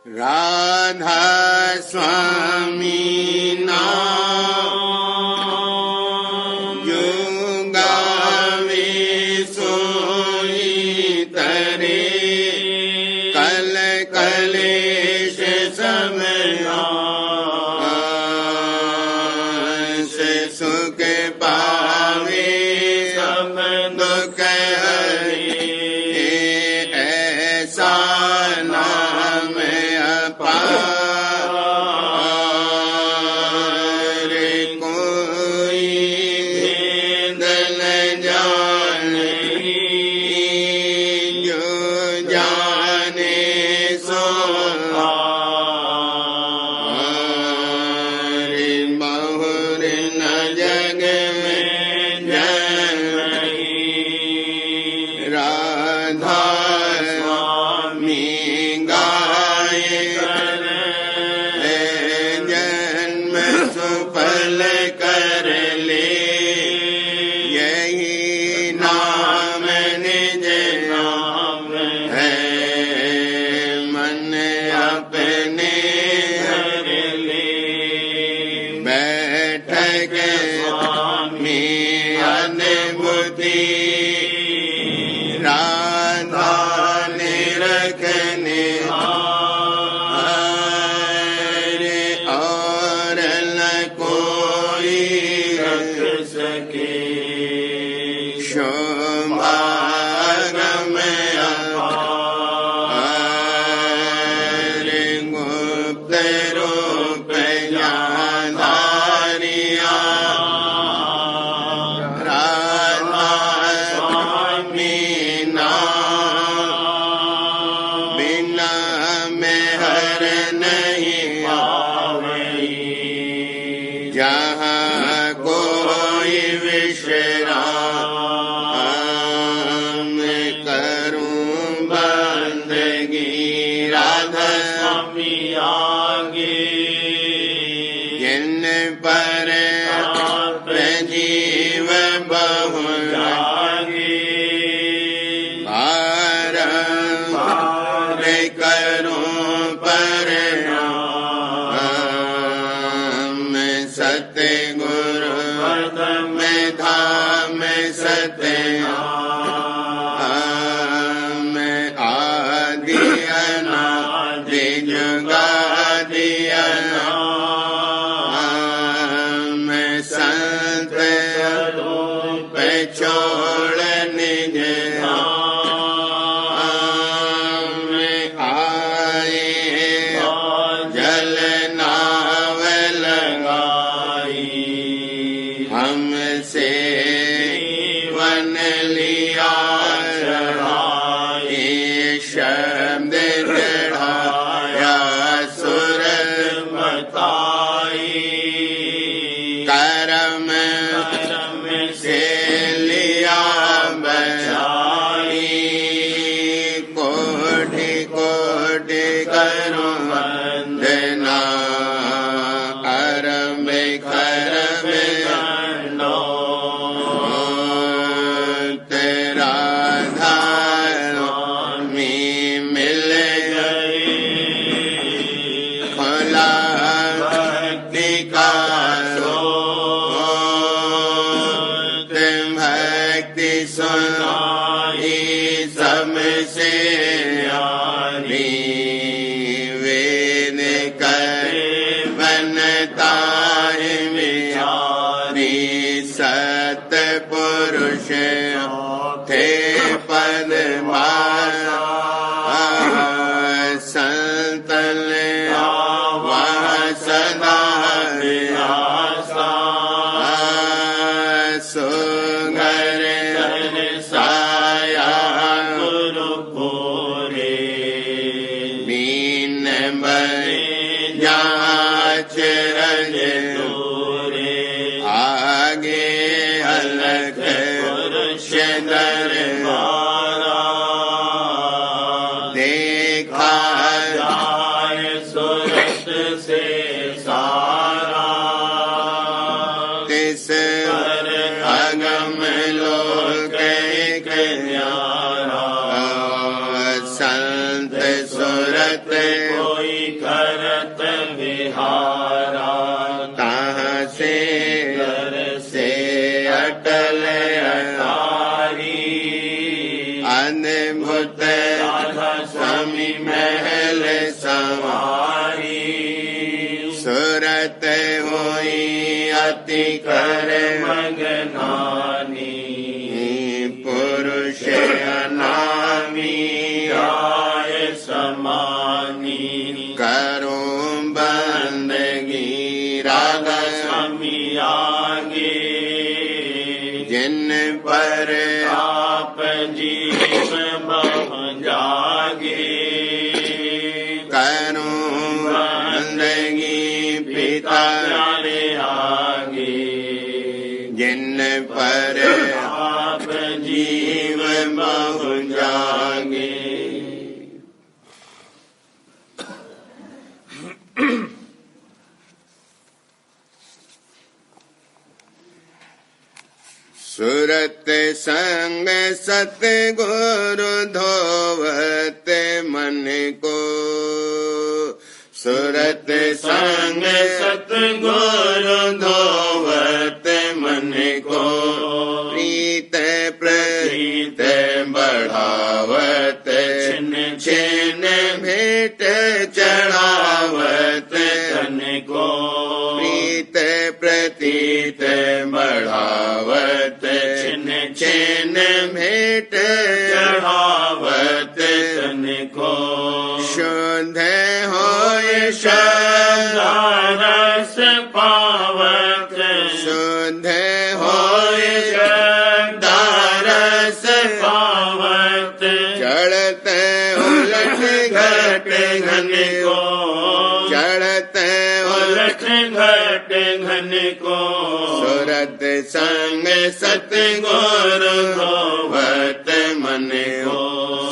राधा स्वामी नाम जुगावे सोई तरे कल कलेश समनाश सुख पावे सब दुख हरे ऐसा नाम अपार कोई भेद न जाने जो जाने सो पार बहुर न जग में जननी राधा स्वामी जन्म सुफल कर ले यही नाम निज नाम है मन अपने धर ले बैठक स्वामी अनुभूति राधा निरखने और न कोई रख सके शोभागम अपार गुप्त रूप ज्ञानधारिया राधा स्वामी नाम बिना में हर नहीं जहाँ कोई विश्राम करूं बंदगी राधा स्वामी आगे जिन पर जीव बहु लागे बारंबार करूं सत्य गुरु में धाम सत्य आदि अनादि जुगादि अनाम संत रूप छोड़ निज आए जल नाव हमसे वन लिया चढ़ाए शब्द चढ़ाया सुर बताई कर्म से लिया बचाई कोटि कोटि करूं वंदना अरम खरम राधा स्वामी मिल गए खुला भक्ति का स्रोत भक्ति सुनाई सबसे यारी वेद करे बनता है मियारी सतपुरुष थे पद संतन वह सदा सुगर साया गुरु पूरे मीन जाच रज दूरे आगे अलग पुरुष दरबारा देखा जाय सुरत से सारा तिस अगम लोक न्यारा सुरत कोई करत विहारा, ताहाँ से अटल अटारी, अद्भुत स्वामी महल संवारी, सुरत होई अति कर मगनानी, पुरुष अनामी आय समानी, करूं बंदगी राधा स्वामी आगे, जिन पर आप जीव बहु जागे, करूं बंदगी पिता प्यारे आगे, जिन पर आप जीव बहु जागे। सुरत संग सतगुरु धोवत मन को, सुरत संग सतगुरु धोवत मन को, प्रीत प्रीत बढ़ावत छिन छिन भेंट चढ़ावत तन को, प्रीत प्रतीत बढ़ावत छिन छिन भेंट चढ़ावत तन को, शुद्ध होय शब्दारस पावत, शुद्ध होय शब्दारस पावत, चढ़त उलट घट घन को, चढ़त उलट घट घन को, सुरत संग सतगुरु धोवत मन को,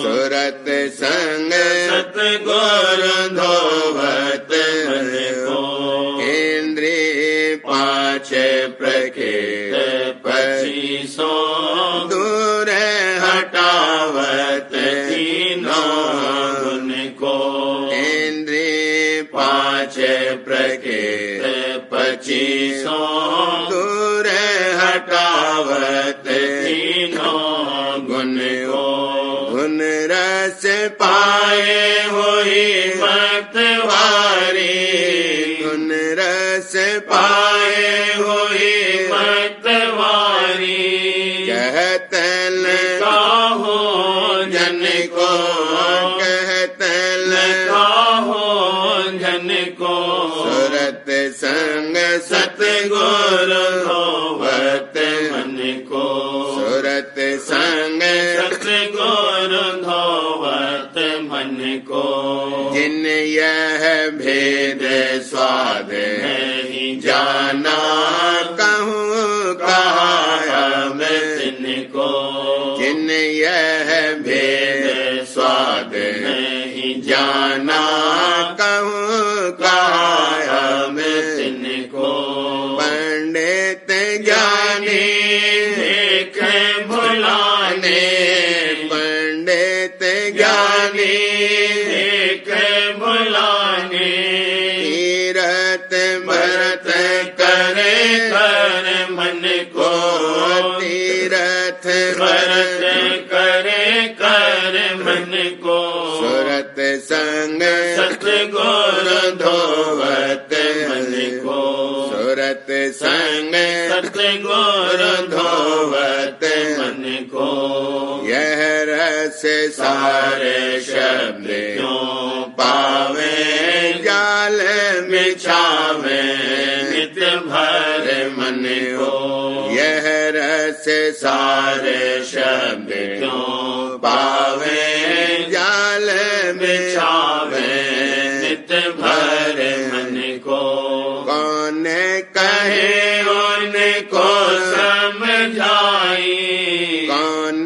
सुरत संग सतगुरु धोवत मन को, इंद्रिय पांच प्रकृत पचीसो, दूर हटावत तीनों गुण को, इंद्रिय पांच प्रकृत पचीसो, दूर हटावत तीनों गुण को, गुण रस पाए हुई मतवारी, गुण रस पाए हुई मतवारी, कहत काहो जन को, कहत काहो जन को, सुरत संग सतगुरु धोवत मन को, सुरत संग सतगुरु धोवत मन को, जिन यह भेद स्वाद नहीं जाना, कहूँ कहा मैं तिनको, जिन यह भेद स्वाद नहीं जाना, कहूँ कहा मैं तिनको, पंडित ज्ञानी देख भुलाने, पंडित ज्ञानी देख भुलाने, तीरथ भरत करे कर मन को, तीरथ भरत करे कर मन को, सुरत संग सतगुरु धोवत मन को, सुरत संग सतगुरु धोवत मन को, यह रस सारे शब्द क्यों पावे, जाल बिछावे नित भर मन को, यह रस सारे शब्द क्यों पावे, जाल बिछावे नित भर मन को, कौन कहे उनको समझाई, कौन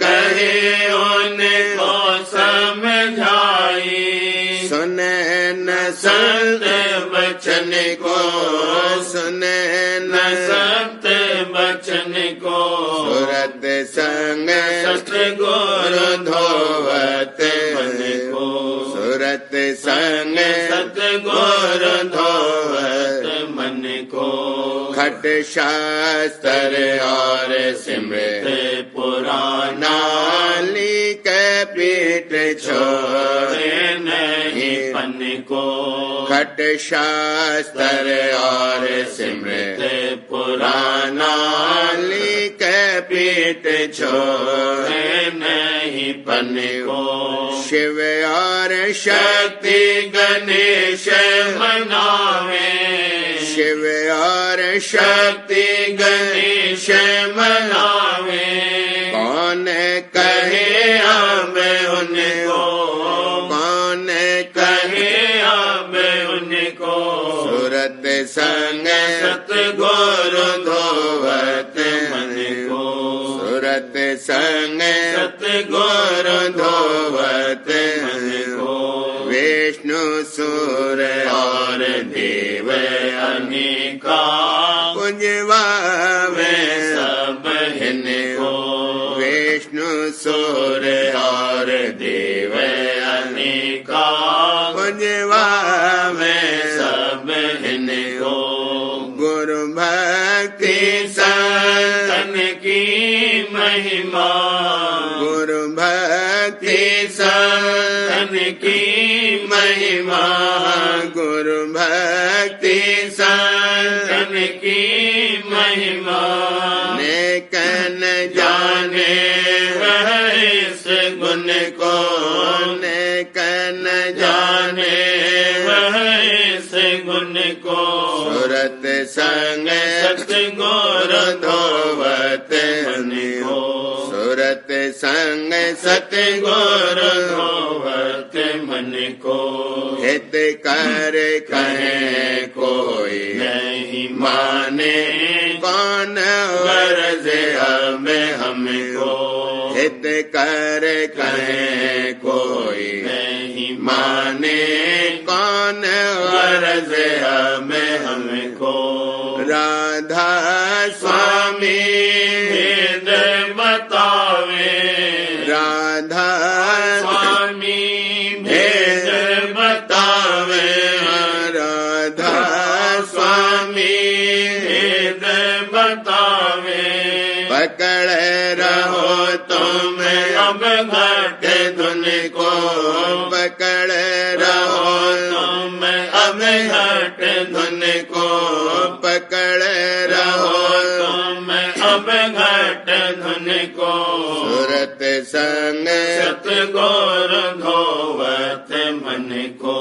कहे उनको समझाई, सुने न संत बचन को, सुने न संत बचन को, सुरत संग सतगुरु धोवत मन को, सुरत संग सतगुरु धोवत मन को। खट शास्त्र और सिमृत पुराना लिख पीठ छोड़े नहीं पन को। खट शास्त्र और सिमृत पुराना लिख पीठ छोड़े नहीं पन को। शिव और शक्ति गणेश मनावे। शिव और शक्ति गणेश मनावे। कौन कहे अब उनको। कौन कहे अब उनको। सूरत संग सतगुरु धोवत मन को। सूरत संग सतगुरु धोवत मन को। विष्णु सूर और देव अनेका पुजवावे सब इनको। विष्णु सूर और देव अनेका पुजवावे सब इनको। गुरु भक्ति संतन की महिमा। गुरु भक्ति संतन की महिमा। गुरु भक्ति संतन की महिमा। नेकन जाने वह इस गुण को। नेकन जाने वह इस गुण को। सूरत संग सतगुरु धोवत मन को। सूरत संग सतगुरु धोवत मन को। हित कर कहे कोई नहीं माने। कौन वर्ज हमें हमको। हित कर कहे कोई नहीं माने। कौन वर्ज हमें हमको। राधा स्वामी भेद बतावे। राधा स्वामी भेद बतावे। राधा स्वामी भेद बतावे। पकड़ रहो तुम अब घट धुन को। पकड़ रहो तुम अब घट धुन को। पकड़ रहो तुम अब घट धुन को। सूरत संग सतगुरु धोवत मन को।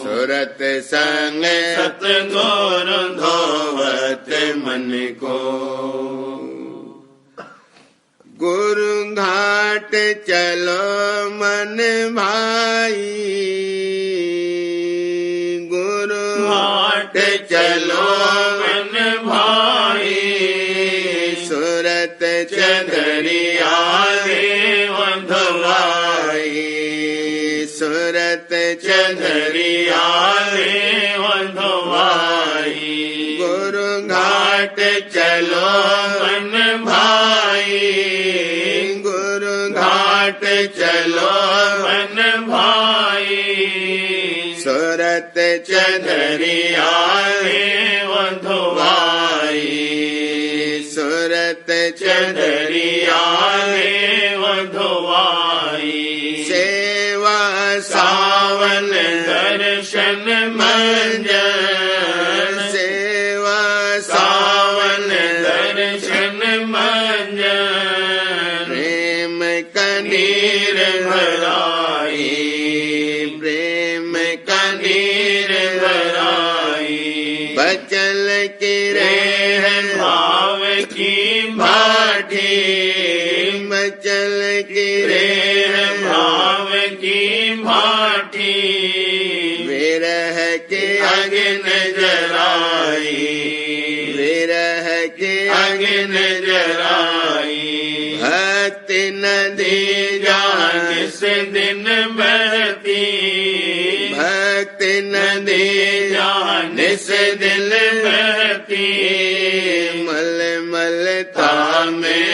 सूरत संग सतगुरु धोवत मन को। गुरु घाट चलो मन भाई। गुरु घाट चलो मन भाई। सूरत चंदरिया देव धुलाई। सूरत चंदरिया देव धुलाई। गुरु घाट चलो मन भाई। गुरु घाट चलो मन भाई। सूरत चंदरिया देव धुलाई। सूरत चंदरिया देव धुलाई। सेवा सावन दर्शन मंजन। सेवा सावन दर्शन मंजन। प्रेम कनीर भराई। प्रेम कनीर भराई। बचल की रे भाव की भाठी। बचल की रे भाव की भाठी। विरह के अग्न जलाई। विरह के अग्न जलाई। भक्ति नदी जान से दिन बहती। भक्ति नदी जान से दिल बहती। मल मलता में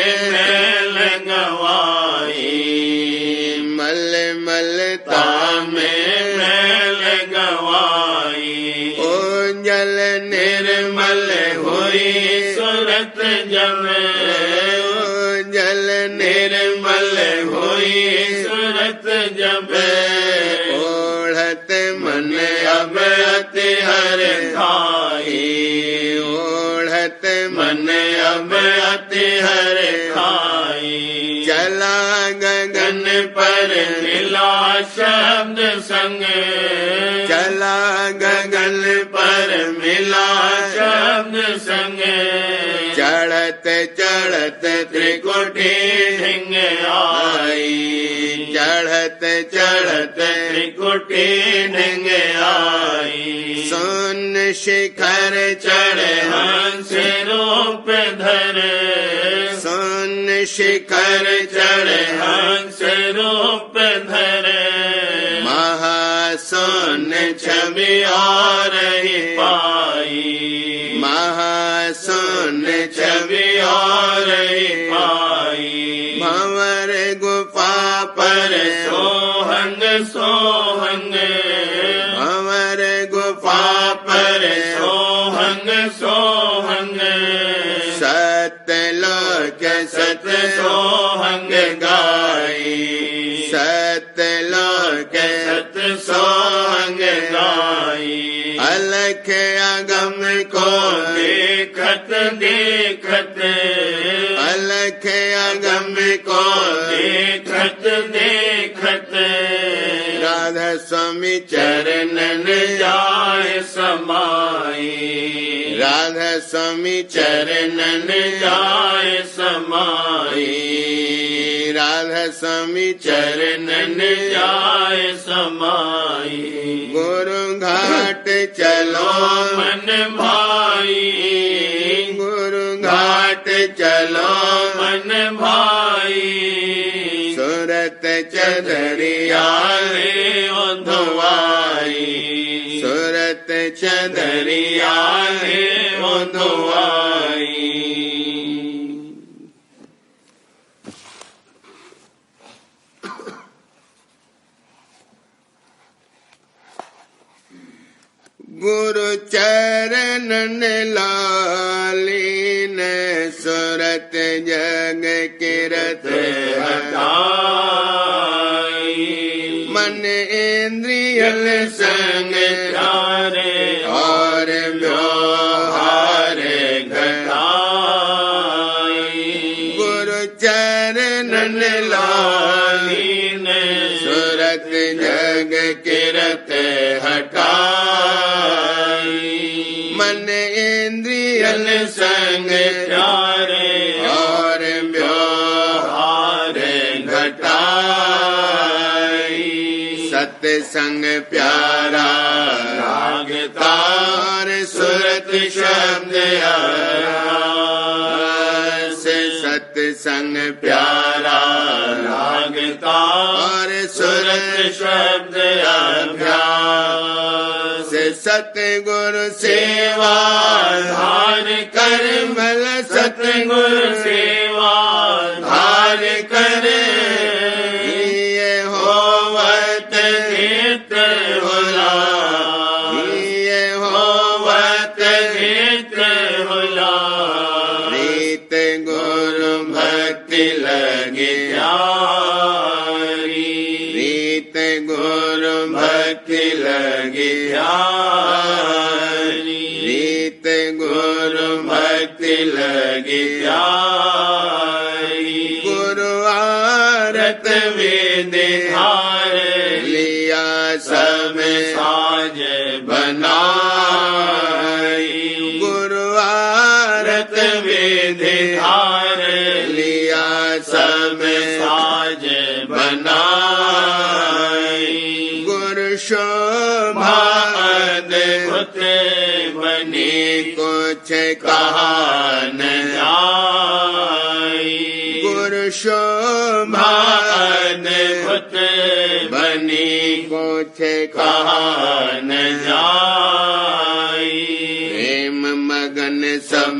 लगवाई। मल मलता में निर्मल हुई सुरत जब जल निर्मल हुई सुरत जब ओढ़त मन अब अति हर खाई ओढ़त मन अब अति हर खाई चला गगन पर मिला शब्द संग चला गगन पर मिला शब्द संग चढ़त चढ़त त्रिकुटी ढिंग आई चढ़त चढ़त त्रिकुटी ढिंग आई सोन शिखर चढ़े हंस रूप धर सोन शिखर चढ़े हंस रूप धर महासोन छवि और ही पाई महासोन छवि और ही पाई भंवर गुफा पर सोहंग सोहंग भंवर गुफा पर सोहंग सोहंग सतलोक सत सोहंग गाई सतलोक सत सोहंग गाई अलख अगम को देखत देखत अलख अगम को देखत देखत राधा स्वामी चरणन जाय समाई राधा स्वामी चरणन जाय समाई राधा स्वामी चरणन जाय समाई गुरु घाट चलो मन भाई गुरु घाट चलो मन भाई सूरत चदरिया रे धोवाई सूरत चदरिया रे धोवाई गुरु चरणन लालीन सूरत जग किरत हटाई मन इंद्रियल संग प्यारे और व्यवहार घटाई गुरु चरणन लालीन सूरत जग किरत हटाई मन इंद्रियल संग प्यारे और व्यवहार घटाई सत्संग प्यारा रागता और सुरत शब्द से सत्संग प्यारा रागता और सुरत शब्द अभ्यास सतगुरु सेवा धार कर भल सतगुरु सेवा धार कर ये होवत नित होला ये होवत नित होला प्रीत गुरु भक्ति लगे प्यारी प्रीत गुरु भक्ति लगे प्रीत गुरु भक्ति लगे प्यारी गुरु आरत वेद धार लिया सब साज बनाई गुरु आरत वेद धार लिया सब साज बनाई गुरु शोभा अद्भुत बनी कुछ कहा न जाई गुरु शोभा अद्भुत बनी कुछ कहा न जाई प्रेम मगन सब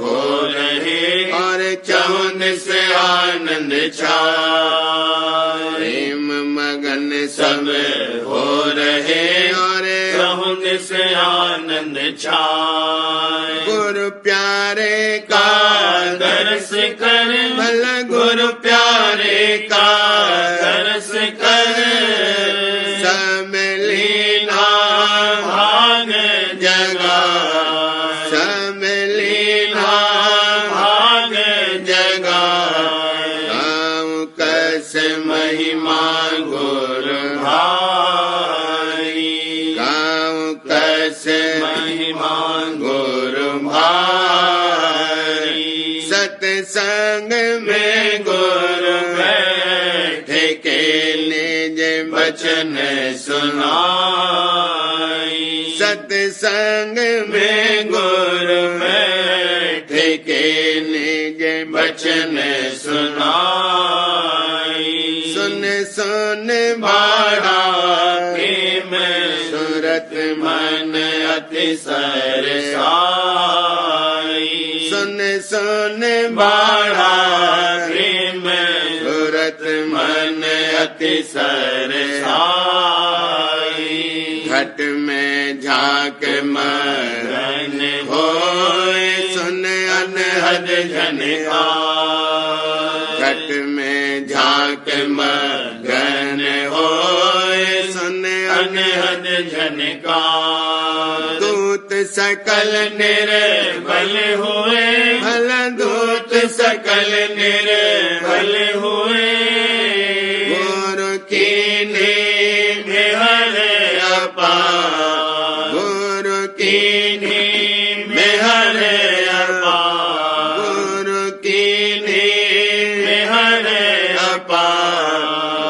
हो रहे और चौन से आनंद छाए प्रेम मगन सब हो रहे और चौन से आनंद छाए। गुरु प्यारे का दर्श कर भला गुरु प्यारे का दर्श कर समलीना भाग जगा समलीना भाग जगा गाँव कस महिमा गुरु भाई। गाँव कस महिमा गुरु भाई सत्संग में गुरु बैठे के निज वचन सुनाई। सत्संग में गुरु बैठे के निज वचन सुनाई। सुन सुन बाड़ा प्रेम सूरत मन अति सरसाई। सुन सुन बाड़ा बाड़ा प्रेम सूरत मन अति सरसाई। घट में झांक मगन होए सुन अनहद झनकार। घट में झांक मगन होए सुन अनहद झनकार। दूत सकल निर्बल हुए भला दूत सकल निर्बल हुए। गुरु की नीम हर अपार गुरु की नीम हर अपार। गुरु की नीम हर अपार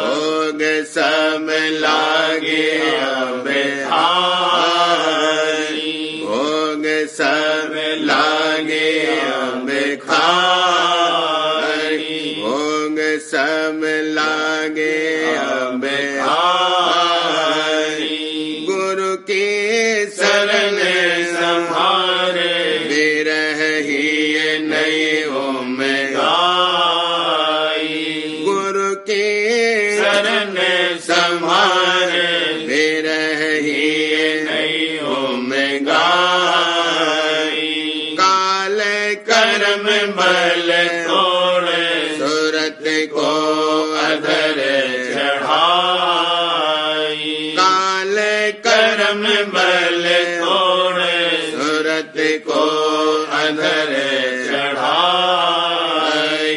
भोग सब लागे अब खाई। भोग सब लागे अब खाई। भोग सब लागे अब खाई। गुरु की शरण संहारे विरह ही नहीं ओम गाई। गुरु की शरण संहारे विरह ही नहीं ओम गाई। काल कर्म बल तोड़े सूरत को अधर चढ़ाई। काल कर्म बल तोड़े सूरत को अधर चढ़ाई।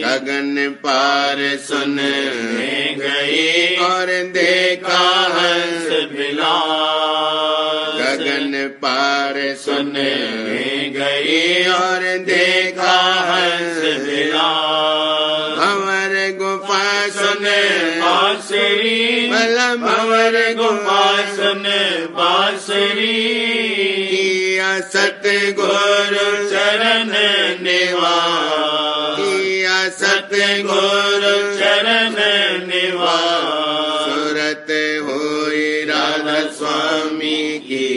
गगन पार सुन गई और देखा हंस बिलास। गगन पार सुन गई और देखा हंस बिलास। भंवर गुफा सुन बांसुरी भला भंवर गुफा सुन बांसुरी। किया सतगुरु चरण निवास। किया सतगुरु चरण निवास। सूरत हुई राधा स्वामी की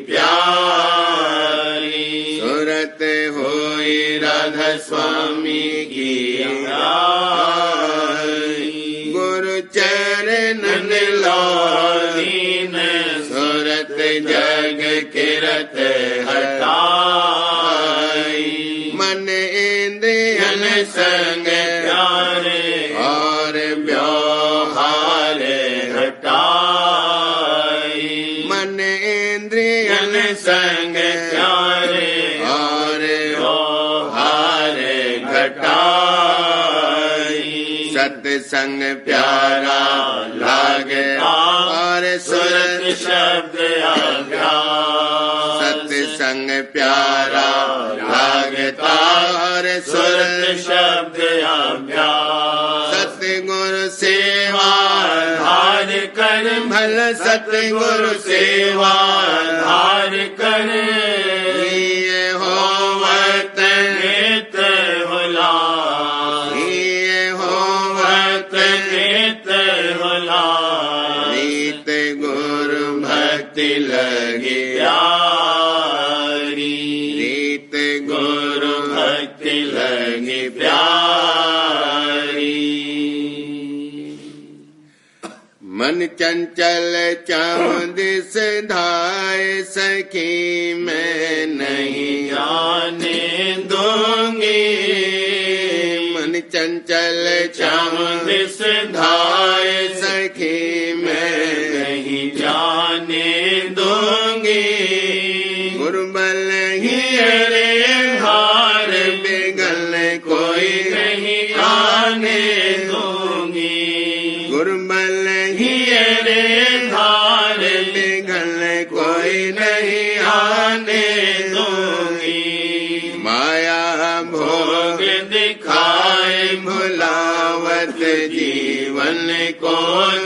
प्यारी। सूरत हुई राधा स्वामी की प्यारी। गुरु चरणन लीन सूरत जग किरत हटाई। मन इंद्रियन संग प्यारे और व्यवहार हटाई। मन इंद्रियन संग प्यारे और व्यवहार घटाई। सत्संग प्यारा लागे और सुरत सुरत शब्द अभ्यास। सत्संग प्यारा लागता और सुरत सुरत शब्द अभ्यास। सतगुरु सेवा धार कर भल सतगुरु सेवा धार कर। ये हो वर्तन नेत होला ये हो वर्तन नेत होला। रीत गुरु भक्ति लगी प्यारी रीत गुरु भक्ति लगी प्यारी। मन चंचल चाहूं दिस धाय सखी मैं नहीं जाने दूंगी। मन चंचल चाहूं दिस धाय सखी मैं नहीं जाने दूंगी। गुरुबल ही रे धार बिगल कोई नहीं आने दूंगी। गुरुबल ही रे धार बिगल कोई नहीं आने दूंगी। माया भोग दिखाए भुलावत जीवन को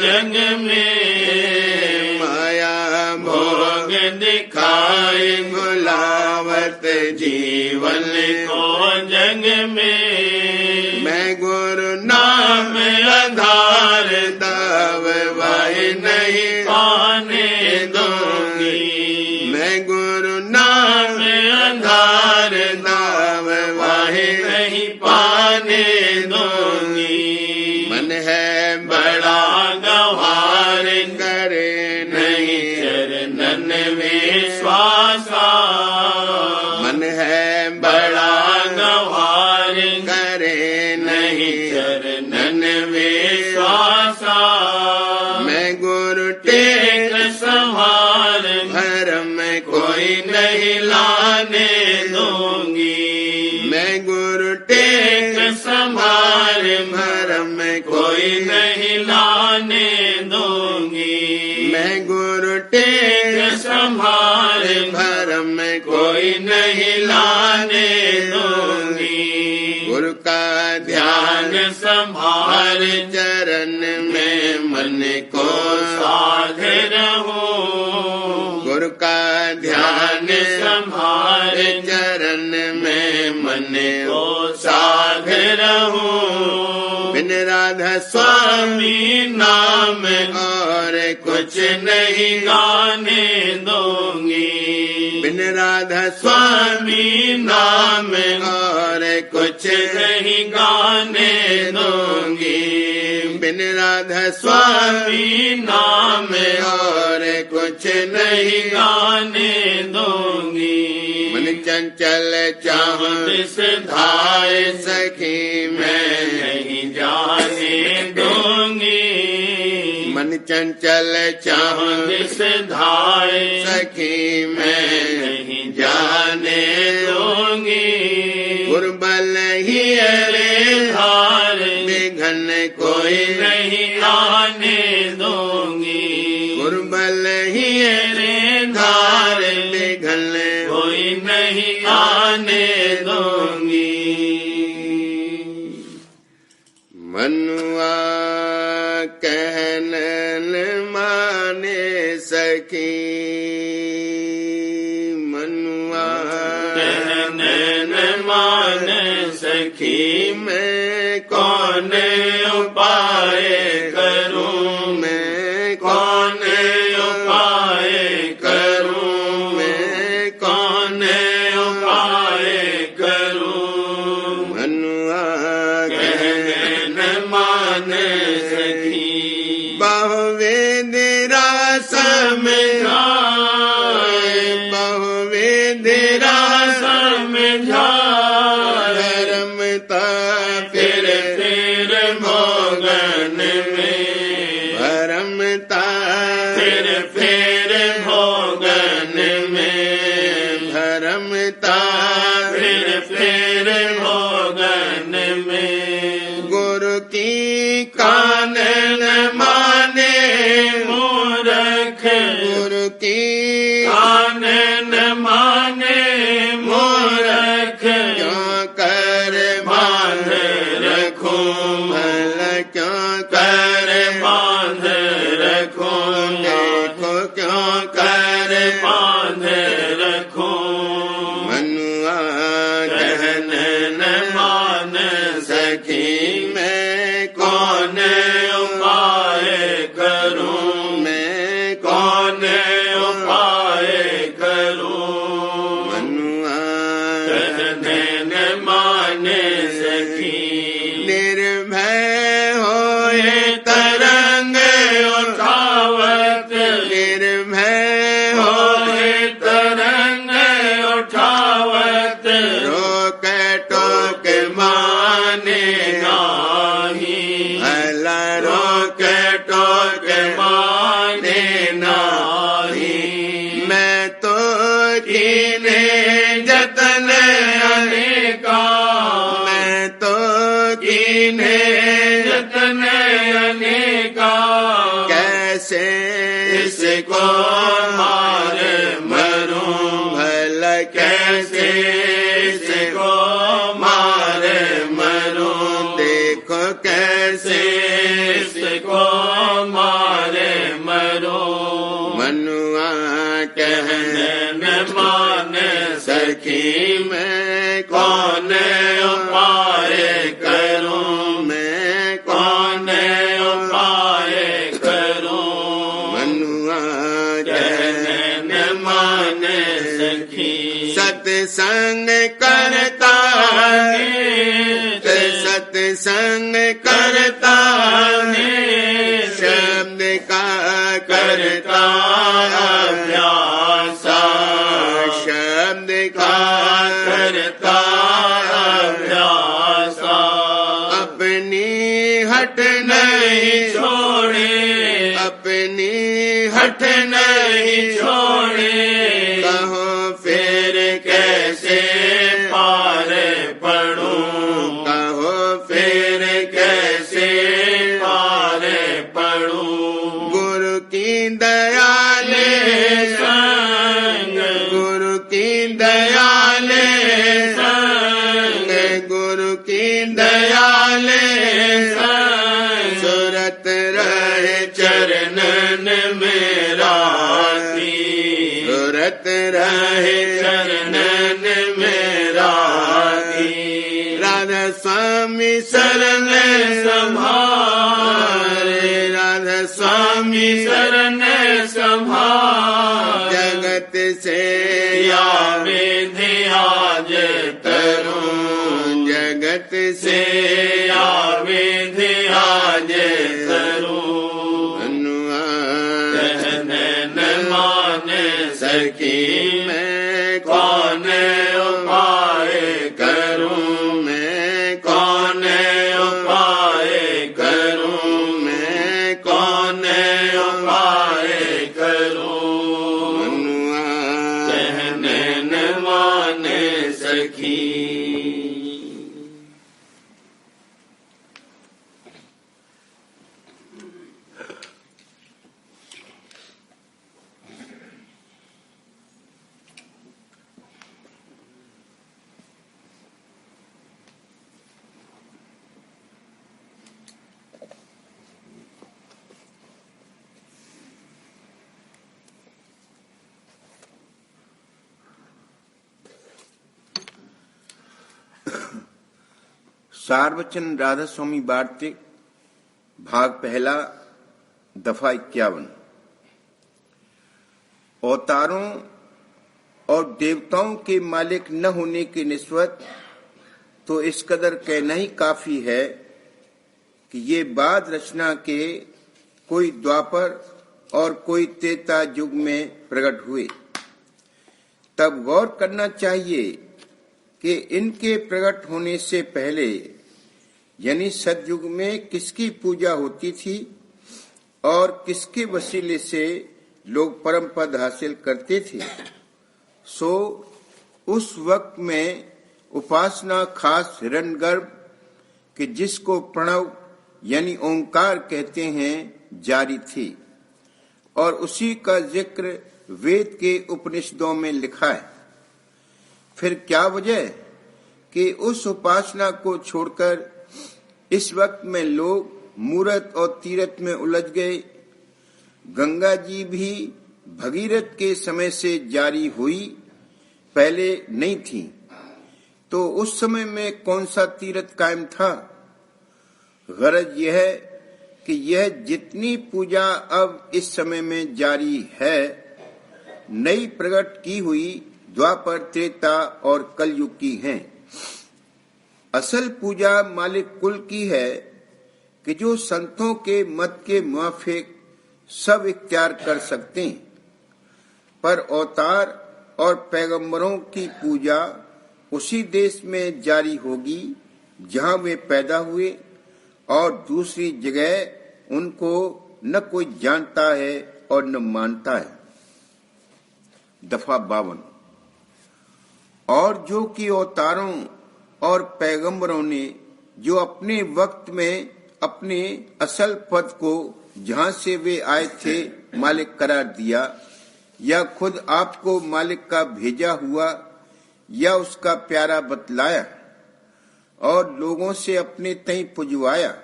जग में। माया भोग दिखाए भुलावत जीवन को जग में। मैं गुरु नाम आधार दाव वाहे नहीं पाने दूंगी। मैं गुरु नाम आधार दाव वाहे नहीं पाने दूंगी। मन है बड़ा गवार करे नहीं चरणन विश्वासा। मन है बड़ा गवार करे नहीं चरणन विश्वासा। मैं गुरु टेक संभार भरम कोई नहीं लाने दूंगी। मैं गुरु टेक संभार भरम कोई नहीं लाने दूंगी। मैं गुरु टेक संभार भरम कोई नहीं लाने दूंगी। गुरु का ध्यान ध्यान संभार चरण में मन को साध रहूं। गुरु का ध्यान संभार चरण में मन को साध रहूं। बिन राधा स्वामी नाम और कुछ नहीं गाने दूंगी। बिन राधा स्वामी नाम और कुछ नहीं गाने दूंगी। बिन राधा स्वामी नाम और कुछ नहीं गाने दूंगी। मन चंचल चाहूं दिस धाय सखी मैं मैं नहीं जाने दूंगी। मन चंचल चाहूं दिस धाय सखी मैं नहीं जाने दूंगी। गुरुबल ही रे धार बिघन कोई कोई नहीं आने दूंगी। गुरुबल ही रे धार बिघन कोई नहीं आने दूंगी। मनुआ कहन माने सखी मनुआ कहने न मान सखी मैं कौन उपाय करूं। मैं कौन उपाय करूं। मैं कौन उपाय करूं। मनुआ कहने न मान सखी बहुवेद रास में बहुवेद रास धर्मता फिर फिर भोगन में। धर्मता फिर फिर भोगन में। धर्मता फिर फिर भोगन में। गुरु की कान न माने मूर्ख गुरु की कान न माने मूर्ख। क्यों कर बांध रखूं भल क्यों कर बांध रखूं। देखो क्यों कर बांध रखूं। मनुआ कहन न मान सखी मैं कौन उपाय रोक टोक माने नाही। मैं तो कीने जतन अनेका, मैं तो कीने जतन अनेका, कैसे इसको मार मरूं, भला कैसे इसको मार मरूं, देखो कैसे इसको मार मरूं। मनुआ कहने न मान सखी मैं कौन उपाय करूं, मैं कौन उपाय करूं। मनुआ कहने न मान सखी सत्संग करता सत्संग करता शब्द का करता अभ्यासा, शब्द का करता अभ्यासा। अपनी हट नहीं नहीं छोड़े, अपनी हट नहीं छोड़े, कहो फिर कैसे पार पड़ूं, कहो फिर कैसे पार पड़ूं। गुरु की दयाले संग, गुरु की दयाले संग, गुरु की दयाले संग, सूरत रहे चरणन मेरा की, सूरत रहे रहे चरणन मेरा की। राधा स्वामी शरण संभारे, राधा स्वामी शरण संभार, जगत से या विधि आज तरूं, जगत से से या विधि आज तरूं। मनुआ कहने न मान सकी मैं कौन उपाय करूं, मैं कौन उपाय करूं, मैं कौन उपाय करूं। मनुआ कहने न मान सकी। सारवचन राधा स्वामी वार्तिक भाग पहला दफा 51। अवतारों और देवताओं के मालिक न होने के निस्बत तो इस कदर कहना ही काफी है कि ये बाद रचना के कोई द्वापर और कोई त्रेता युग में प्रकट हुए। तब गौर करना चाहिए कि इनके प्रकट होने से पहले यानी सतयुग में किसकी पूजा होती थी और किसके वसीले से लोग परम पद हासिल करते थे। सो उस वक्त में उपासना खास हिरण्यगर्भ कि जिसको प्रणव यानी ओंकार कहते हैं जारी थी और उसी का जिक्र वेद के उपनिषदों में लिखा है। फिर क्या वजह कि उस उपासना को छोड़कर इस वक्त में लोग मूरत और तीरथ में उलझ गए। गंगा जी भी भगीरथ के समय से जारी हुई, पहले नहीं थी। तो उस समय में कौन सा तीरथ कायम था? गरज यह है कि यह जितनी पूजा अब इस समय में जारी है नई प्रकट की हुई द्वापर, त्रेता और कलयुग की हैं। असल पूजा मालिक कुल की है कि जो संतों के मत के मुआफिक सब इख्तियार कर सकते हैं। पर अवतार और पैगंबरों की पूजा उसी देश में जारी होगी जहां वे पैदा हुए और दूसरी जगह उनको न कोई जानता है और न मानता है। दफा 52। और जो कि अवतारों और पैगंबरों ने जो अपने वक्त में अपने असल पद को जहां से वे आए थे मालिक करार दिया, या खुद आपको मालिक का भेजा हुआ या उसका प्यारा बतलाया और लोगों से अपने तई पुजवाया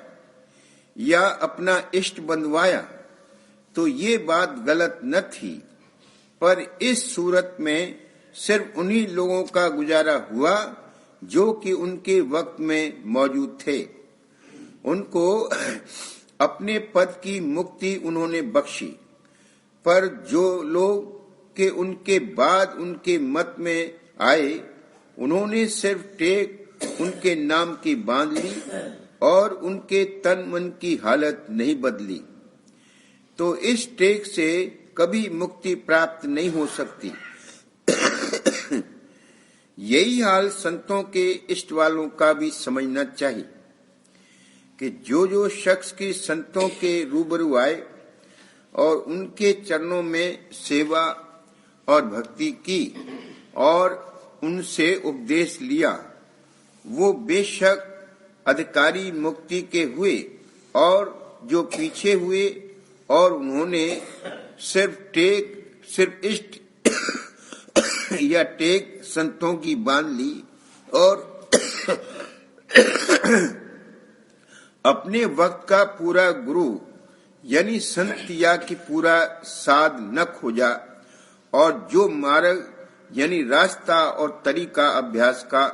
या अपना इष्ट बंधवाया, तो ये बात गलत न थी। पर इस सूरत में सिर्फ उन्हीं लोगों का गुजारा हुआ जो कि उनके वक्त में मौजूद थे। उनको अपने पद की मुक्ति उन्होंने बख्शी। पर जो लोग के उनके बाद उनके मत में आए, उन्होंने सिर्फ टेक उनके नाम की बांध ली और उनके तन मन की हालत नहीं बदली। तो इस टेक से कभी मुक्ति प्राप्त नहीं हो सकती। यही हाल संतों के इष्ट वालों का भी समझना चाहिए कि जो शख्स की संतों के रूबरू आए और उनके चरणों में सेवा और भक्ति की और उनसे उपदेश लिया, वो बेशक अधिकारी मुक्ति के हुए, और जो पीछे हुए और उन्होंने सिर्फ इष्ट या टेक संतों की बांध ली और अपने वक्त का पूरा गुरु यानी संत या की पूरा साध न खोजा, और जो मार्ग यानी रास्ता और तरीका अभ्यास का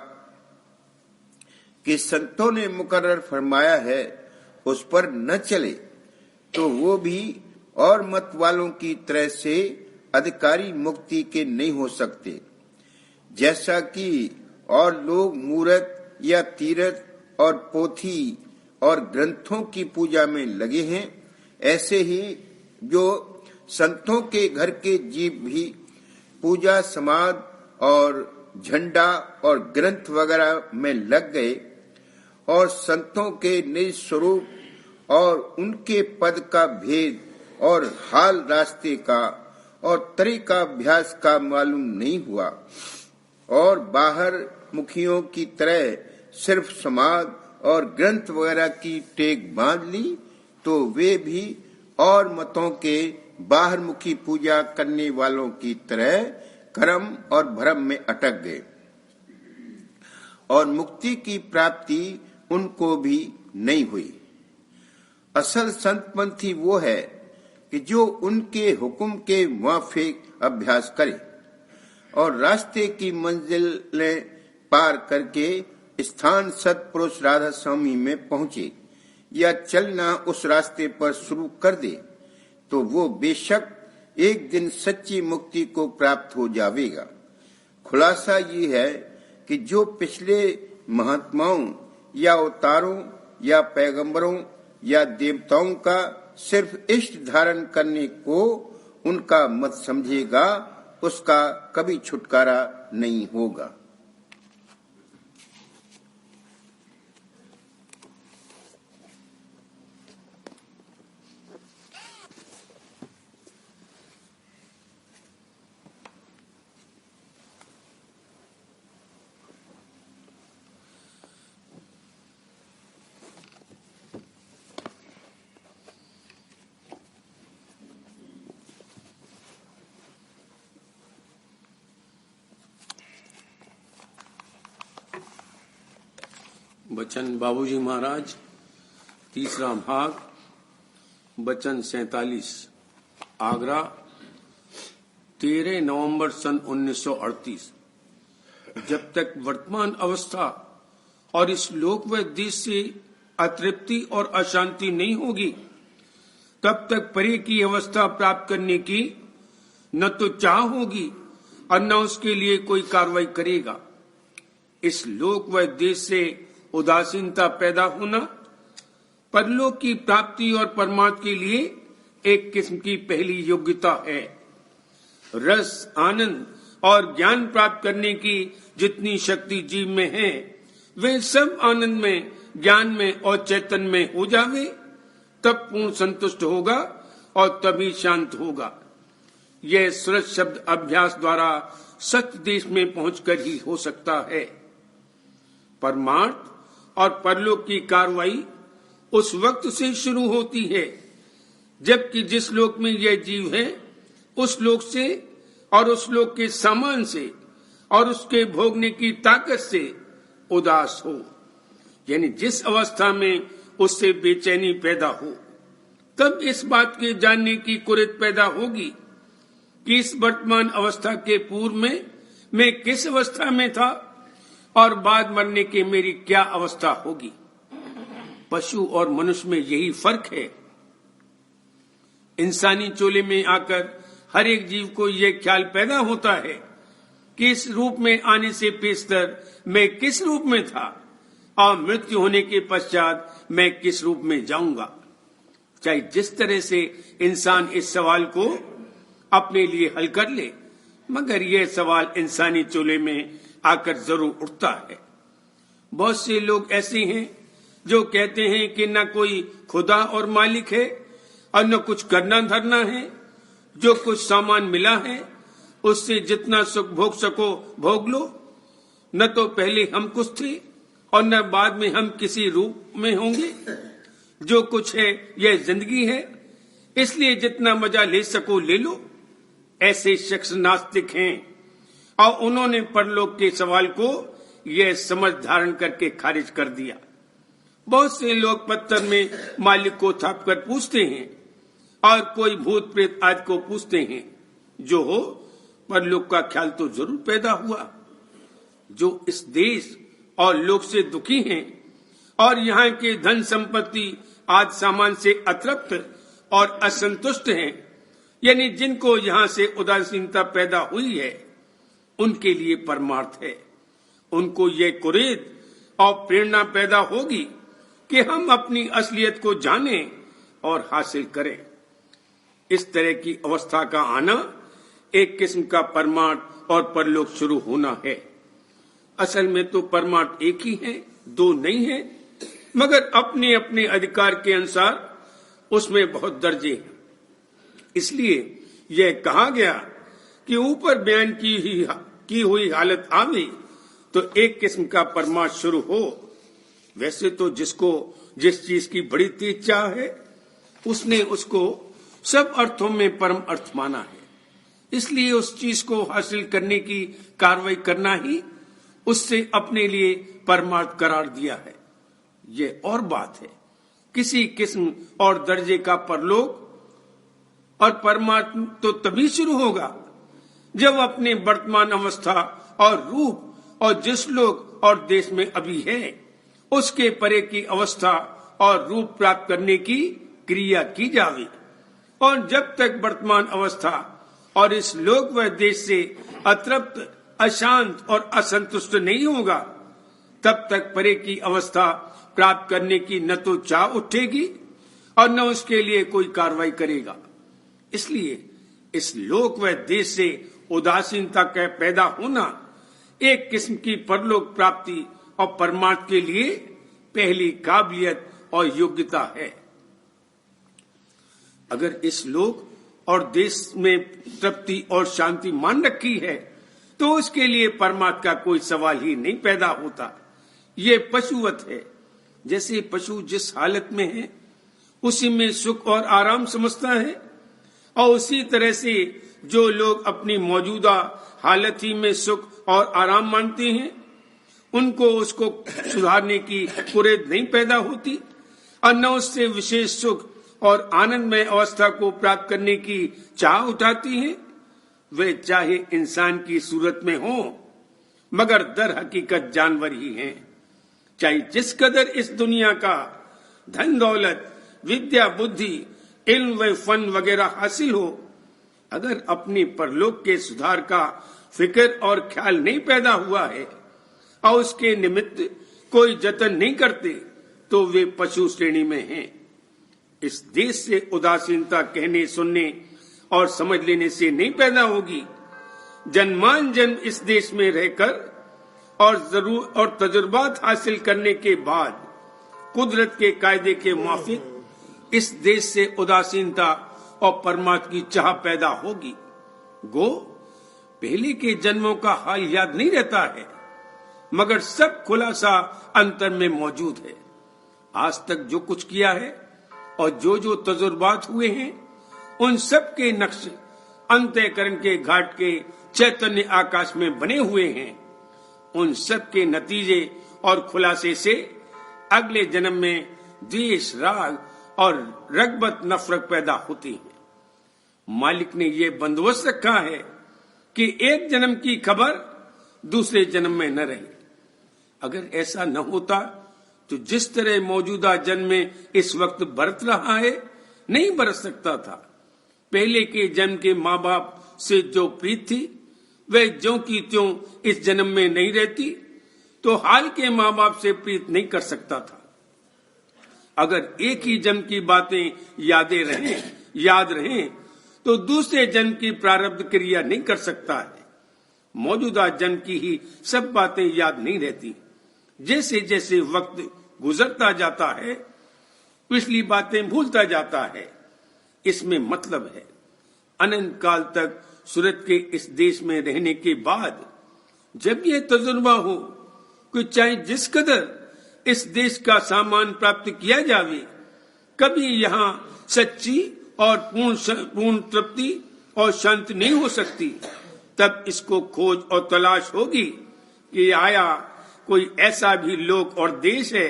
कि संतों ने मुकर्रर फरमाया है उस पर न चले, तो वो भी और मत वालों की तरह से अधिकारी मुक्ति के नहीं हो सकते। जैसा कि और लोग मूर्त या तीर्थ और पोथी और ग्रंथों की पूजा में लगे हैं, ऐसे ही जो संतों के घर के जीव भी पूजा समाध और झंडा और ग्रंथ वगैरह में लग गए और संतों के निज स्वरूप और उनके पद का भेद और हाल रास्ते का और तरीका अभ्यास का मालूम नहीं हुआ और बाहर मुखियों की तरह सिर्फ समाध और ग्रंथ वगैरह की टेक बांध ली, तो वे भी और मतों के बाहर मुखी पूजा करने वालों की तरह कर्म और भ्रम में अटक गए और मुक्ति की प्राप्ति उनको भी नहीं हुई। असल संतपंथी वो है कि जो उनके हुक्म के मुआफिक अभ्यास करे और रास्ते की मंजिलें पार करके स्थान सतपुरुष राधा स्वामी में पहुंचे या चलना उस रास्ते पर शुरू कर दे, तो वो बेशक एक दिन सच्ची मुक्ति को प्राप्त हो जाएगा। खुलासा ये है कि जो पिछले महात्माओं या अवतारों या पैगंबरों या देवताओं का सिर्फ इष्ट धारण करने को उनका मत समझेगा, उसका कभी छुटकारा नहीं होगा। बचन बाबूजी महाराज, तीसरा भाग, बचन 47, आगरा, 13 नवंबर सन 1938। जब तक वर्तमान अवस्था और इस लोक व देश से अतृप्ति और अशांति नहीं होगी, तब तक परे की अवस्था प्राप्त करने की न तो चाह होगी और न उसके लिए कोई कार्रवाई करेगा। इस लोक व देश से उदासीनता पैदा होना परलोक की प्राप्ति और परमात्मा के लिए एक किस्म की पहली योग्यता है। रस, आनंद और ज्ञान प्राप्त करने की जितनी शक्ति जीव में है, वे सब आनंद में, ज्ञान में और चैतन्य में हो जावे, तब पूर्ण संतुष्ट होगा और तभी शांत होगा। यह सूरज शब्द अभ्यास द्वारा सत्य देश में पहुंचकर ही हो सकता है। परमार्थ और परलोक की कार्रवाई उस वक्त से शुरू होती है जबकि जिस लोक में यह जीव है उस लोक से और उस लोक के सामान से और उसके भोगने की ताकत से उदास हो, यानी जिस अवस्था में उससे बेचैनी पैदा हो, तब इस बात के जानने की कुरित पैदा होगी कि इस वर्तमान अवस्था के पूर्व में मैं किस अवस्था में था और बाद मरने के मेरी क्या अवस्था होगी। पशु और मनुष्य में यही फर्क है। इंसानी चोले में आकर हर एक जीव को यह ख्याल पैदा होता है कि इस रूप में आने से पेशतर मैं किस रूप में था और मृत्यु होने के पश्चात मैं किस रूप में जाऊंगा। चाहे जिस तरह से इंसान इस सवाल को अपने लिए हल कर ले, मगर यह सवाल इंसानी चोले में आकर जरूर उठता है। बहुत से लोग ऐसे हैं जो कहते हैं कि न कोई खुदा और मालिक है और न कुछ करना धरना है। जो कुछ सामान मिला है उससे जितना सुख भोग सको भोग लो। न तो पहले हम कुछ थे और न बाद में हम किसी रूप में होंगे। जो कुछ है यह जिंदगी है, इसलिए जितना मजा ले सको ले लो। ऐसे शख्स नास्तिक हैं और उन्होंने परलोक के सवाल को यह समझ धारण करके खारिज कर दिया। बहुत से लोग पत्थर में मालिक को थाप कर पूछते हैं और कोई भूत प्रेत आदि को पूछते हैं। जो हो, परलोक का ख्याल तो जरूर पैदा हुआ। जो इस देश और लोक से दुखी हैं और यहाँ के धन संपत्ति आदि सामान से अतृप्त और असंतुष्ट हैं, यानी जिनको यहाँ से उदासीनता पैदा हुई है, उनके लिए परमार्थ है। उनको ये कुरेद और प्रेरणा पैदा होगी कि हम अपनी असलियत को जानें और हासिल करें। इस तरह की अवस्था का आना एक किस्म का परमार्थ और परलोक शुरू होना है। असल में तो परमार्थ एक ही है, दो नहीं है, मगर अपने अपने अधिकार के अनुसार उसमें बहुत दर्जे हैं। इसलिए यह कहा गया कि ऊपर बयान की हुई हालत आवे तो एक किस्म का परमार्थ शुरू हो। वैसे तो जिसको जिस चीज की बड़ी तेज चाह है उसने उसको सब अर्थों में परम अर्थ माना है, इसलिए उस चीज को हासिल करने की कार्रवाई करना ही उससे अपने लिए परमार्थ करार दिया है। ये और बात है। किसी किस्म और दर्जे का परलोक और परमार्थ तो तभी शुरू होगा जब अपने वर्तमान अवस्था और रूप और जिस लोक और देश में अभी है उसके परे की अवस्था और रूप प्राप्त करने की क्रिया की जावे। और जब तक वर्तमान अवस्था और इस लोक व देश से अतृप्त, अशांत और असंतुष्ट नहीं होगा, तब तक परे की अवस्था प्राप्त करने की न तो चाह उठेगी और न उसके लिए कोई कार्रवाई करेगा। इसलिए इस लोक व देश से उदासीनता का पैदा होना एक किस्म की परलोक प्राप्ति और परमार्थ के लिए पहली काबिलियत और योग्यता है। अगर इस लोक और देश में तृप्ति और शांति मान रखी है तो उसके लिए परमार्थ का कोई सवाल ही नहीं पैदा होता। ये पशुवत है। जैसे पशु जिस हालत में है उसी में सुख और आराम समझता है, और उसी तरह से जो लोग अपनी मौजूदा हालत ही में सुख और आराम मानते हैं उनको उसको सुधारने की कुरेद नहीं पैदा होती और न उससे विशेष सुख और आनंदमय अवस्था को प्राप्त करने की चाह उठाती हैं। वे चाहे इंसान की सूरत में हो मगर दर हकीकत जानवर ही हैं। चाहे जिस कदर इस दुनिया का धन दौलत, विद्या, बुद्धि, इल्म व फन वगैरह हासिल हो, अगर अपने परलोक के सुधार का फिक्र और ख्याल नहीं पैदा हुआ है और उसके निमित्त कोई जतन नहीं करते तो वे पशु श्रेणी में हैं। इस देश से उदासीनता कहने, सुनने और समझ लेने से नहीं पैदा होगी। जन्मान जन्म इस देश में रहकर और तजुर्बात हासिल करने के बाद कुदरत के कायदे के मुताबिक इस देश से उदासीनता और परमात्मा की चाह पैदा होगी। गो पहले के जन्मों का हाल याद नहीं रहता है, मगर सब खुलासा अंतर में मौजूद है। आज तक जो कुछ किया है और जो जो तजुर्बात हुए हैं, उन सब के नक्श अंतःकरण के घाट के चैतन्य आकाश में बने हुए हैं। उन सब के नतीजे और खुलासे से अगले जन्म में द्वेष, राग और रगबत, नफरत पैदा होती है। मालिक ने यह बंदोबस्त रखा है कि एक जन्म की खबर दूसरे जन्म में न रहे। अगर ऐसा न होता तो जिस तरह मौजूदा जन्म में इस वक्त बरत रहा है, नहीं बरत सकता था। पहले के जन्म के माँ बाप से जो प्रीत थी, वह ज्यों की त्यों इस जन्म में नहीं रहती, तो हाल के माँ बाप से प्रीत नहीं कर सकता था। अगर एक ही जन्म की बातें याद रहें, तो दूसरे जन्म की प्रारब्ध क्रिया नहीं कर सकता है। मौजूदा जन्म की ही सब बातें याद नहीं रहती। जैसे जैसे वक्त गुजरता जाता है, पिछली बातें भूलता जाता है। इसमें मतलब है, अनंत काल तक सूरत के इस देश में रहने के बाद जब यह तजुर्बा हो कि चाहे जिस कदर इस देश का सामान प्राप्त किया जावे, कभी यहाँ सच्ची और पूर्ण तृप्ति और शांति नहीं हो सकती, तब इसको खोज और तलाश होगी कि आया कोई ऐसा भी लोक और देश है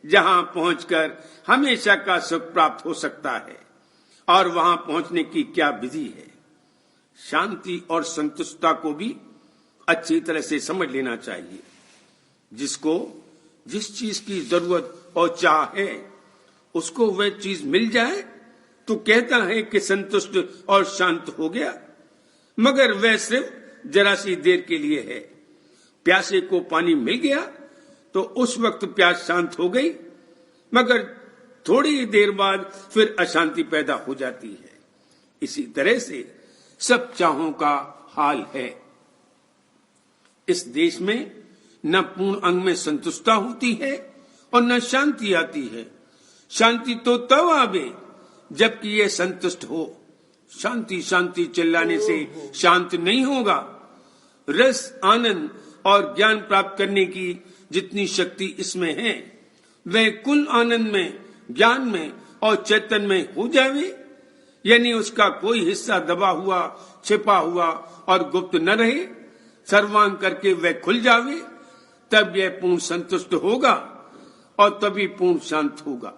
जहां पहुंचकर हमेशा का सुख प्राप्त हो सकता है, और वहां पहुंचने की क्या विधि है। शांति और संतुष्टता को भी अच्छी तरह से समझ लेना चाहिए। जिसको जिस चीज की जरूरत और चाह है, उसको वह चीज मिल जाए तो कहता है कि संतुष्ट और शांत हो गया, मगर वह सिर्फ जरा सी देर के लिए है। प्यासे को पानी मिल गया तो उस वक्त प्यास शांत हो गई, मगर थोड़ी देर बाद फिर अशांति पैदा हो जाती है। इसी तरह से सब चाहों का हाल है। इस देश में न पूर्ण अंग में संतुष्टता होती है और न शांति आती है। शांति तो तब आवे जबकि यह संतुष्ट हो। शांति शांति चिल्लाने से शांत नहीं होगा। रस, आनंद और ज्ञान प्राप्त करने की जितनी शक्ति इसमें है, वह कुल आनंद में, ज्ञान में और चैतन्य में हो जावे, यानी उसका कोई हिस्सा दबा हुआ, छिपा हुआ और गुप्त न रहे, सर्वांग करके वह खुल जावे, तब यह पूर्ण संतुष्ट होगा और तभी पूर्ण शांत होगा।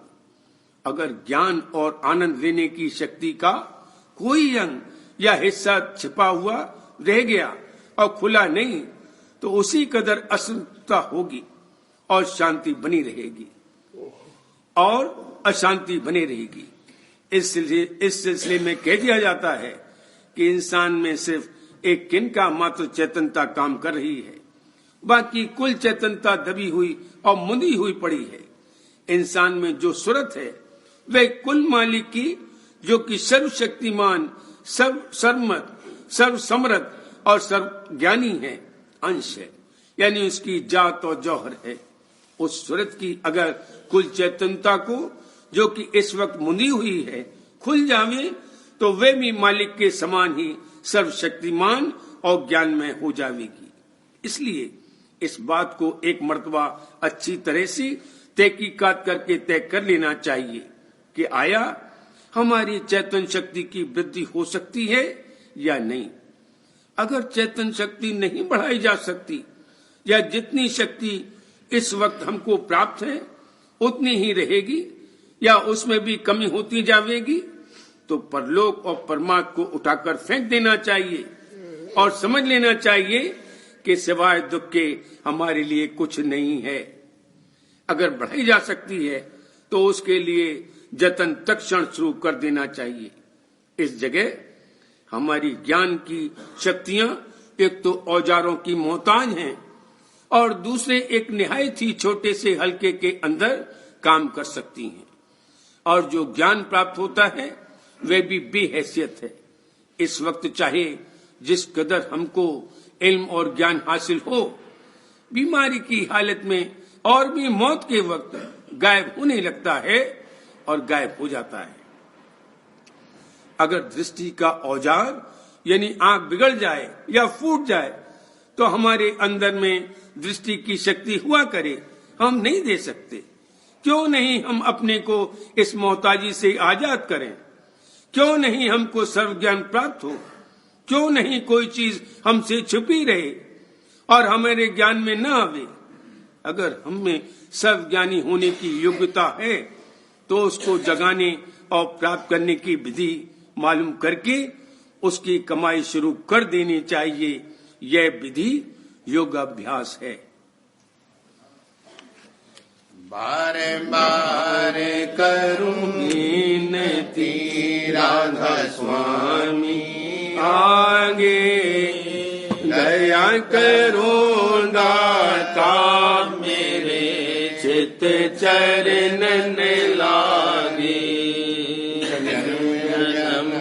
अगर ज्ञान और आनंद लेने की शक्ति का कोई अंग या हिस्सा छिपा हुआ रह गया और खुला नहीं, तो उसी कदर असंतुष्टता होगी और शांति बनी रहेगी और अशांति बनी रहेगी। इस सिलसिले में कह दिया जाता है कि इंसान में सिर्फ एक किनका मात्र चेतनता काम कर रही है, बाकी कुल चेतनता दबी हुई और मुंदी हुई पड़ी है। इंसान में जो सूरत है वह कुल मालिक की, जो कि सर्वशक्तिमान, सर्वसम्मत, सर्वसमर्थ और सर्वज्ञानी है, अंश है, यानी उसकी जात और जौहर है। उस सूरत की अगर कुल चेतनता को, जो कि इस वक्त मुंदी हुई है, खुल जावे, तो वे भी मालिक के समान ही सर्वशक्तिमान और ज्ञान में हो जाएगी। इसलिए इस बात को एक मर्तबा अच्छी तरह से तहकीकात करके तय कर लेना चाहिए कि आया हमारी चेतन शक्ति की वृद्धि हो सकती है या नहीं। अगर चेतन शक्ति नहीं बढ़ाई जा सकती, या जितनी शक्ति इस वक्त हमको प्राप्त है उतनी ही रहेगी, या उसमें भी कमी होती जाएगी, तो परलोक और परमात्मा को उठाकर फेंक देना चाहिए और समझ लेना चाहिए कि सिवाय दुख के हमारे लिए कुछ नहीं है। अगर बढ़ाई जा सकती है तो उसके लिए जतन तत्क्षण शुरू कर देना चाहिए। इस जगह हमारी ज्ञान की शक्तियां एक तो औजारों की मोहताज हैं और दूसरे एक निहायत ही छोटे से हल्के के अंदर काम कर सकती हैं, और जो ज्ञान प्राप्त होता है वह भी बेहैसियत है। इस वक्त चाहे जिस कदर हमको इल्म और ज्ञान हासिल हो, बीमारी की हालत में और भी मौत के वक्त गायब होने लगता है, और गायब हो जाता है। अगर दृष्टि का औजार यानी आंख बिगड़ जाए या फूट जाए तो हमारे अंदर में दृष्टि की शक्ति हुआ करे, हम नहीं दे सकते। क्यों नहीं हम अपने को इस मोहताजी से आजाद करें? क्यों नहीं हमको सर्व ज्ञान प्राप्त हो? क्यों नहीं कोई चीज हमसे छुपी रहे और हमारे ज्ञान में न आवे? अगर हमें सर्व ज्ञानी होने की योग्यता है तो उसको जगाने और प्राप्त करने की विधि मालूम करके उसकी कमाई शुरू कर देनी चाहिए। यह विधि योगाभ्यास है। बार बार करूं विनती राधा स्वामी, आगे दया करो दाता, मेरे चित चरणन लागे। जन्म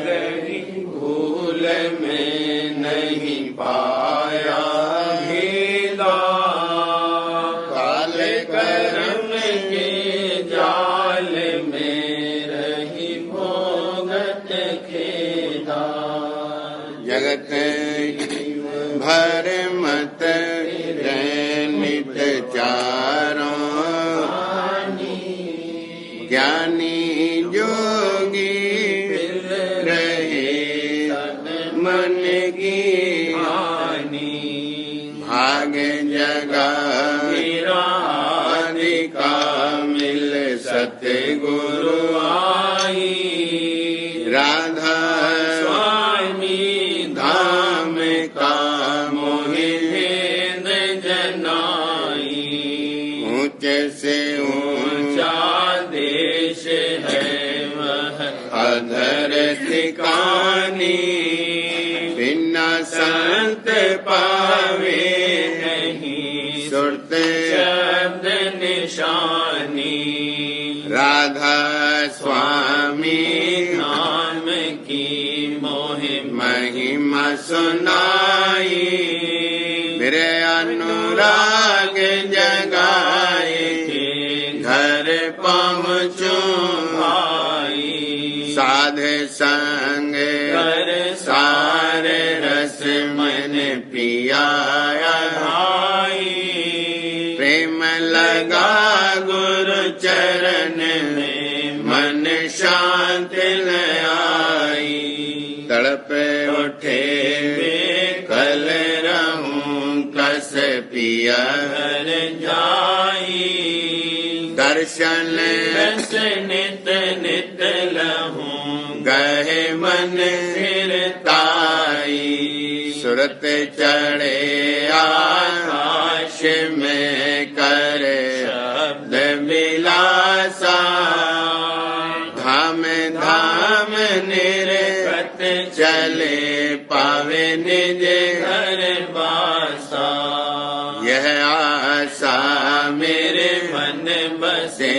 रही भूल में नहीं पाया भेदा, काल कर्म के जाल में रही भोगत खेदा। जगत भर मत नित चारों, ज्ञानी जोगी रहे मन की हानि। भाग जगा आदि का मिल सतगुरु आई, राधा स्वामी धाम का मोहि भेद जनाई। ऊंचे से ऊंचा देश है वह अधर ठिकानी, बिना संत पावे नहीं सुरत शब्द निशानी। राधा स्वामी नाम की मोहि महिमा सुनाई, मेरे अनुराग जगाए के घर पहुँचूं भाई। साधे संग कर सारे रस मन पियाया भाई, प्रेम लगा गुरु चरण में मन शांति आई। तड़प उठे कल रहूं कस पिया जाई, दर्शन रस नित नित लहूं गहे मन फिरताई। सुरत चढ़े आकाश में करे शब्द विलासा, धाम धाम निरत चले पावे निज घर बासा। यह आशा मेरे मन बसे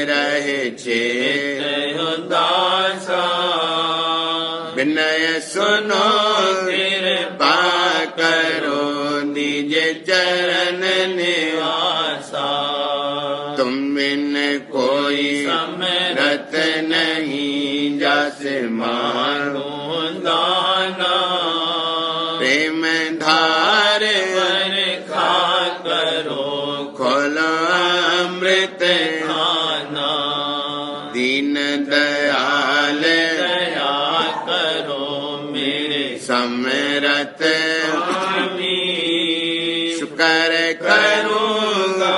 रहे चेत उदासा, विनय सुनो कृपा करो निज चरण निवासा। तुम बिन कोई समरथ नहीं, जस मानो दाना। प्रेम धार वर्षा करो खोलो अमृत खाना। दीन दयाल दया करो मेरे समरथ स्वामी, शुक्र करूँगा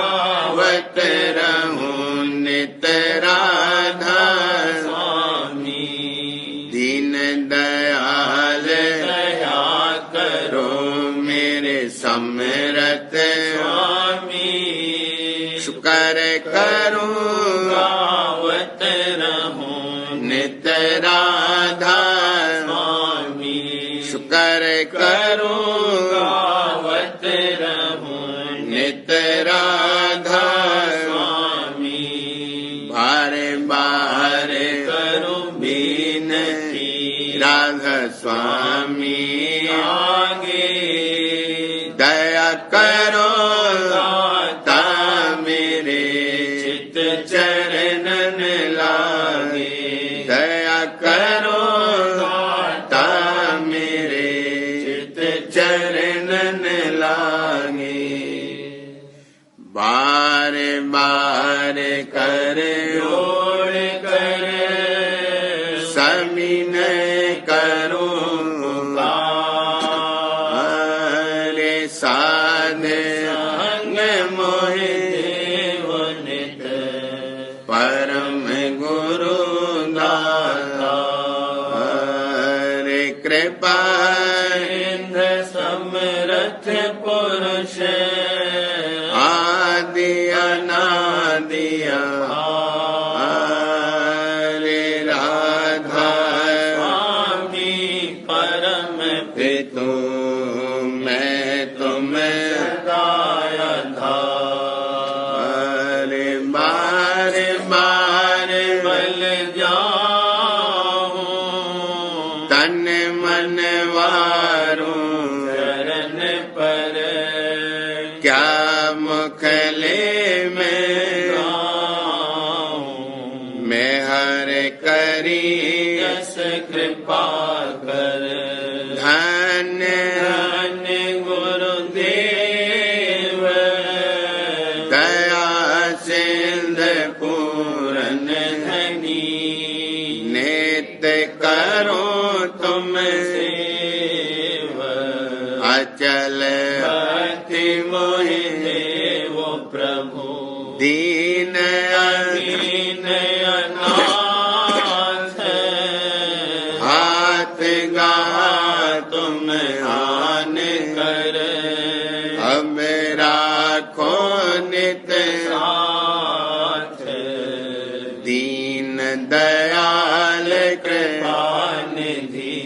गावत रहूं नित राधा स्वामी। दीन दयाल दया करो मेरे समरथ स्वामी, शुक्र करूँगा गावत रहूं नित राधा स्वामी। शुक्र करूँगा गावत रहूं नित राधा स्वामी। बारे बारे करूं बिनती राधा स्वामी, आगे दया करो दाता मेरे चित चरणन ला। करो दाता मेरे चित चरणन लागे। बार बार कर जोड़ कर सविनय करो रे साध संग मोहि देव नित परम गुरु दाता। रे कृपा इंद्र समरथ पुरुष आदि अनादिया रे राधा स्वामी परम पितु मैं तुम सदाया था। रे बार बार बल जाऊं तन मन वारूं चरण पर क्या मुखले में मैं हर करी यस कृपा कर। धन्य धन्य गुरुदेव दया सिंध पूरन धनी नित्य करो तुम सेव। अचल भक्ति मोहि देव प्रभु दीन अधीन अनाथ हाथ गा तुम आन कर। अब राखो नित साथ दीन दयाल कृपा निधि।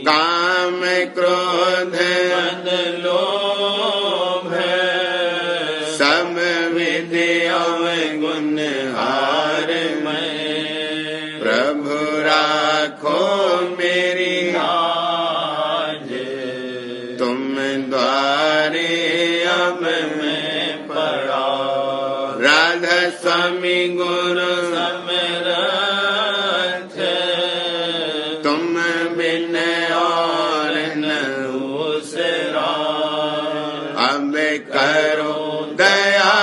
काम क्रोध मद लोभ सब विधि अवगुण हार मैं। प्रभु राखो मेरी लाज तुम द्वारे अब मैं पड़ा। राधा स्वामी गुरु समरथ तुम बिन और न दूसरा। अब करो दया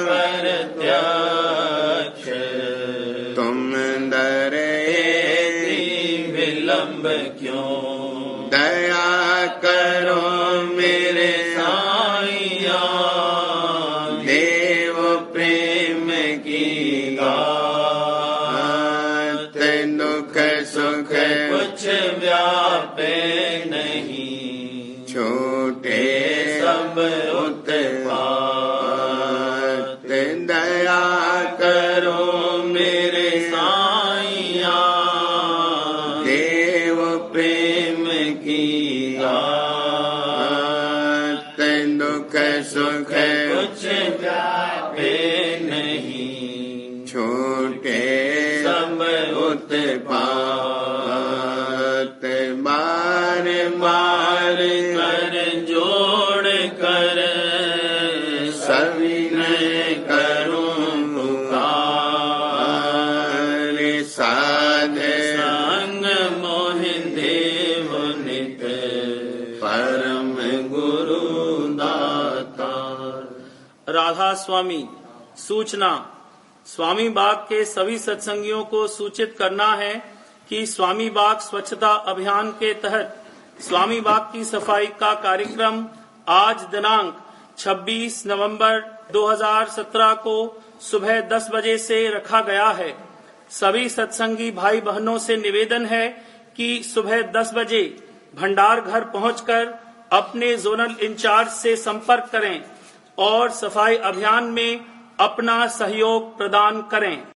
प्रत्यक्ष तुम डरे विलंब क्यों। दया करो मेरे साईया देव प्रेम की गात। दुख सुख कुछ व्यापे नहीं छोटे सब उत्पात। दया करो मेरे साईया देव प्रेम की गात। दुख सुख कुछ व्यापे नहीं छोटे सब उत्पात। बार बार कर जोड़ कर सविनय करूं पुकार। साध संग मोहि देव नित परम गुरु दाता। राधा स्वामी सूचना। स्वामी बाग के सभी सत्संगियों को सूचित करना है कि स्वामी बाग स्वच्छता अभियान के तहत स्वामी बाग की सफाई का कार्यक्रम आज दिनांक 26 नवंबर 2017 को सुबह 10 बजे से रखा गया है। सभी सत्संगी भाई बहनों से निवेदन है कि सुबह 10 बजे भंडार घर पहुंचकर अपने जोनल इंचार्ज से संपर्क करें और सफाई अभियान में अपना सहयोग प्रदान करें।